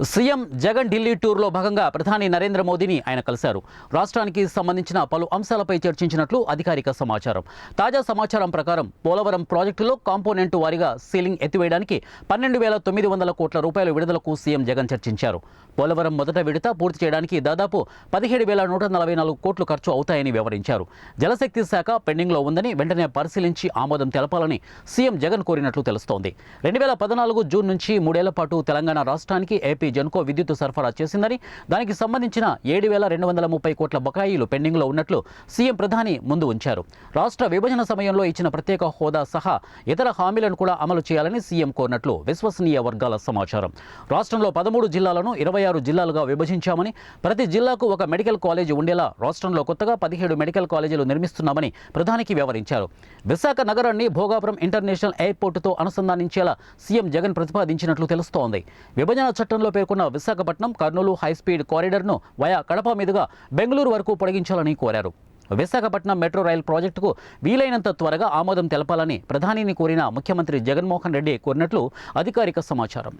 CM Jagan Delhi టూర్లో భాగంగా ప్రధాని నరేంద్ర మోదీని ఆయన కలిశారు. రాష్ట్రానికి సంబంధించిన పలు అంశాలపై చర్చించినట్లు అధికారిక సమాచారం. తాజా సమాచారం ప్రకారం పోలవరం ప్రాజెక్టులో కాంపోనెంట్ వారీగా సీలింగ్ ఎత్తివేయడానికి 12,900 కోట్ల రూపాయల విడుదలకు సీఎం జగన్ చర్చించారు. పోలవరం మొదట విడత పూర్తి చేయడానికి దాదాపు 17,144 కోట్లు ఖర్చు అవుతాయని వివరించారు. జలశక్తి శాఖ పెండింగ్లో ఉందని వెంటనే పరిశీలించి ఆమోదం తెలపాలని సీఎం జగన్ కోరినట్లు తెలుస్తోంది. 2014 జూన్ నుంచి 3 ఏళ్ల పాటు తెలంగాణ రాష్ట్రానికి ఏపీ జెన్కో విద్యుత్ సరఫరా చేసిందని, దానికి సంబంధించిన 7,230 కోట్ల బకాయిలు పెండింగ్లో ఉన్నట్లు సీఎం ప్రధాని ముందు ఉంచారు. రాష్ట్ర విభజన సమయంలో ఇచ్చిన ప్రత్యేక హోదా సహా ఇతర హామీలను కూడా అమలు చేయాలని సీఎం కోరినట్లు విశ్వసనీయ వర్గాల సమాచారం. రాష్ట్రంలో 13 జిల్లాలను 26 జిల్లాలుగా విభజించామని, ప్రతి జిల్లాకు ఒక మెడికల్ కాలేజీ ఉండేలా రాష్ట్రంలో కొత్తగా 17 మెడికల్ కాలేజీలు నిర్మిస్తున్నామని ప్రధానికి వివరించారు. విశాఖ నగరాన్ని భోగాపురం ఇంటర్నేషనల్ ఎయిర్పోర్టుతో అనుసంధానించేలా సీఎం జగన్ ప్రతిపాదించినట్లు తెలుస్తోంది. విభజన చట్టంలో పేర్కొన్న విశాఖపట్నం కర్నూలు హైస్పీడ్ కారిడార్ను వయా కడప మీదుగా బెంగళూరు వరకు పొడిగించాలని కోరారు. విశాఖపట్నం మెట్రో రైల్ ప్రాజెక్టుకు వీలైనంత త్వరగా ఆమోదం తెలపాలని ప్రధానిని కోరిన ముఖ్యమంత్రి జగన్మోహన్ రెడ్డి కోరినట్లు అధికారిక సమాచారం.